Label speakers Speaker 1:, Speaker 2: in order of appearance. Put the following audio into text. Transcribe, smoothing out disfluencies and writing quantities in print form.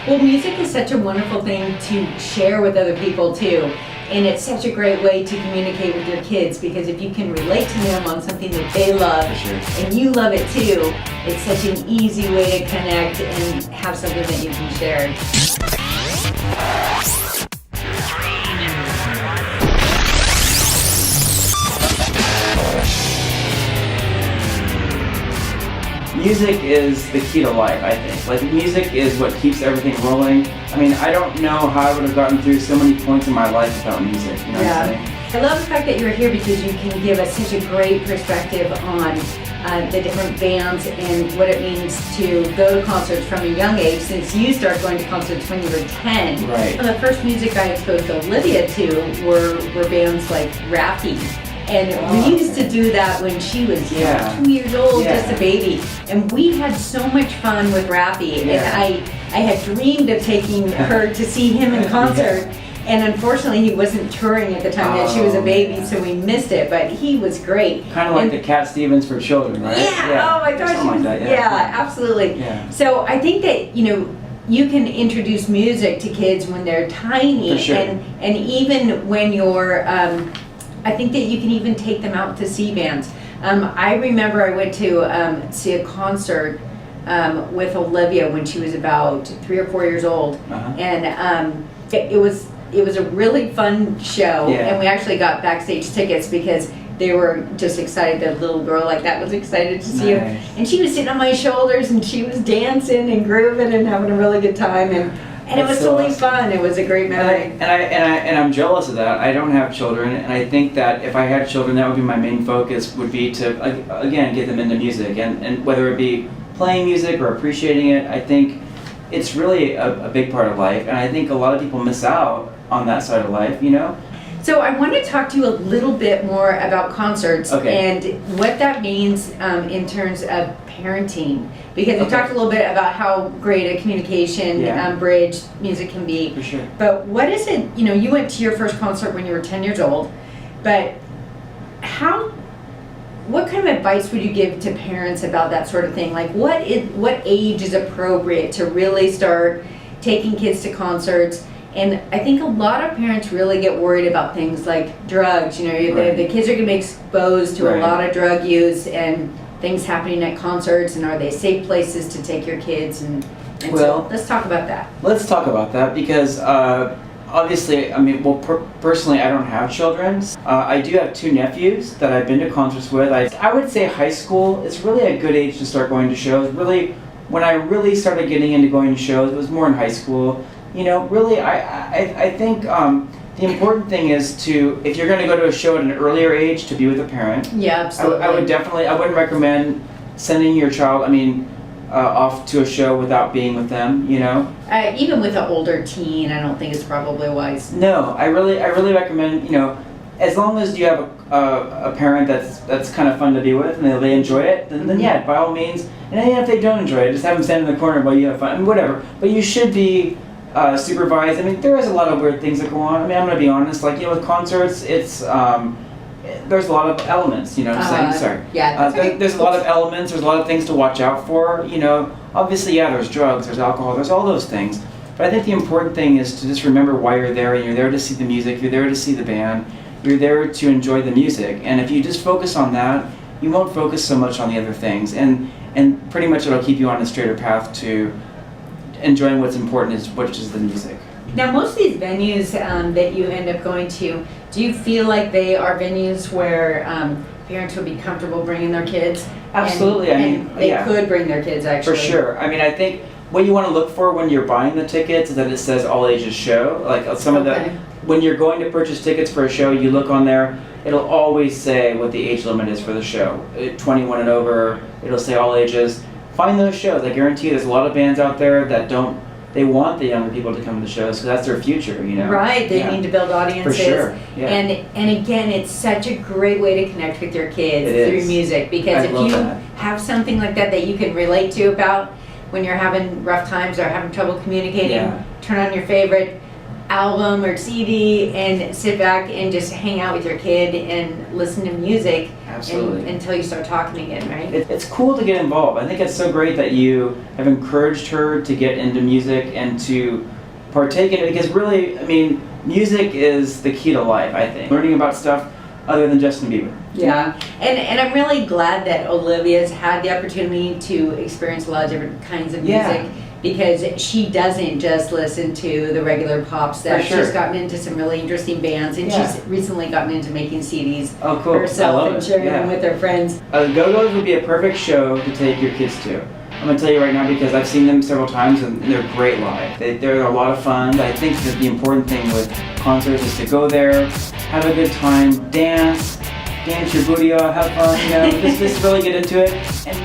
Speaker 1: Well, music is such a wonderful thing to share with other people too. And it's such a great way to communicate with your kids, because if you can relate to them on something that they love and you love it too, it's such an easy way to connect and have something that you can share.
Speaker 2: Music is the key to life, I think. Like, music is what keeps everything rolling. I mean, I don't know how I would have gotten through so many points in my life without music, you know what I'm saying?
Speaker 1: I love the fact that you're here because you can give us such a great perspective on the different bands and what it means to go to concerts from a young age, since you started going to concerts when you were 10.
Speaker 2: Right.
Speaker 1: And the first music I exposed Olivia to were bands like Raffi. And we used to do that when she was 2 years old, just a baby. And we had so much fun with Raffi. And I had dreamed of taking her to see him in concert. And unfortunately, he wasn't touring at the time that she was a baby, so we missed it. But he was great.
Speaker 2: Kind of like the Cat Stevens for children, right?
Speaker 1: Yeah. Oh my gosh.
Speaker 2: Something like that,
Speaker 1: absolutely.
Speaker 2: Yeah.
Speaker 1: So I think that, you can introduce music to kids when they're tiny.
Speaker 2: For sure.
Speaker 1: And even when you're... I think that you can even take them out to see bands. I remember I went to see a concert with Olivia when she was about 3 or 4 years old, and it was a really fun show. And we actually got backstage tickets because they were just excited. The little girl like that was excited to see her, and she was sitting on my shoulders and she was dancing and grooving and having a really good time. And it was totally fun. It was a great memory.
Speaker 2: And I'm jealous of that. I don't have children, and I think that if I had children, that would be my main focus, would be to, again, get them into music. And whether it be playing music or appreciating it, I think it's really a big part of life. And I think a lot of people miss out on that side of life,
Speaker 1: So I want to talk to you a little bit more about concerts and what that means in terms of parenting, because we talked a little bit about how great a communication bridge music can be.
Speaker 2: For sure.
Speaker 1: But what is it, you went to your first concert when you were 10 years old, but what kind of advice would you give to parents about that sort of thing? Like what age is appropriate to really start taking kids to concerts? And I think a lot of parents really get worried about things like drugs. The kids are going to be exposed to a lot of drug use and things happening at concerts. And are they safe places to take your kids? And so let's talk about that.
Speaker 2: Let's talk about that because obviously, personally, I don't have children. I do have 2 nephews that I've been to concerts with. I would say high school is really a good age to start going to shows. Really, when I really started getting into going to shows, it was more in high school. Really, I think the important thing is to, if you're going to go to a show at an earlier age, to be with a parent.
Speaker 1: Yeah, absolutely.
Speaker 2: I wouldn't recommend sending your child, off to a show without being with them,
Speaker 1: Even with an older teen, I don't think it's probably wise.
Speaker 2: No, I really recommend, as long as you have a parent that's kind of fun to be with and they enjoy it, then yeah, by all means. And even if they don't enjoy it, just have them stand in the corner while you have fun, whatever. But you should be supervised. There is a lot of weird things that go on. I'm going to be honest. With concerts, it's there's a lot of elements. You know what I'm saying? Sorry.
Speaker 1: Yeah.
Speaker 2: There's a lot of elements. There's a lot of things to watch out for. Obviously, there's drugs, there's alcohol, there's all those things. But I think the important thing is to just remember why you're there. And you're there to see the music. You're there to see the band. You're there to enjoy the music. And if you just focus on that, you won't focus so much on the other things. And pretty much it'll keep you on a straighter path to enjoying what's important, which is the music.
Speaker 1: Now, most of these venues that you end up going to, do you feel like they are venues where parents would be comfortable bringing their kids?
Speaker 2: Absolutely.
Speaker 1: They could bring their kids, actually.
Speaker 2: For sure. I think what you want to look for when you're buying the tickets is that it says all ages show. Like when you're going to purchase tickets for a show, you look on there, it'll always say what the age limit is for the show. 21 and over, it'll say all ages. Find those shows. I guarantee you there's a lot of bands out there that they want the younger people to come to the shows because that's their future,
Speaker 1: Right, they need to build audiences.
Speaker 2: For sure, yeah.
Speaker 1: And again, it's such a great way to connect with your kids through music, because if you have something like that you can relate to about when you're having rough times or having trouble communicating, turn on your favorite album or CD and sit back and just hang out with your kid and listen to music.
Speaker 2: Absolutely.
Speaker 1: Until you start talking again, right?
Speaker 2: It's cool to get involved. I think it's so great that you have encouraged her to get into music and to partake in it, because really, I mean, music is the key to life, I think. Learning about stuff other than Justin Bieber.
Speaker 1: Yeah, and I'm really glad that Olivia's had the opportunity to experience a lot of different kinds of music.
Speaker 2: Yeah.
Speaker 1: Because she doesn't just listen to the regular pop stuff.
Speaker 2: For sure.
Speaker 1: She's gotten into some really interesting bands, and
Speaker 2: Yeah.
Speaker 1: she's recently gotten into making CDs
Speaker 2: Oh, cool. I
Speaker 1: herself
Speaker 2: love
Speaker 1: and
Speaker 2: it.
Speaker 1: sharing
Speaker 2: Yeah.
Speaker 1: them with her friends.
Speaker 2: Go-Go's would be a perfect show to take your kids to. I'm gonna tell you right now, because I've seen them several times and they're great live. They're a lot of fun. I think that the important thing with concerts is to go there, have a good time, dance your booty off, have fun, just really get into it. And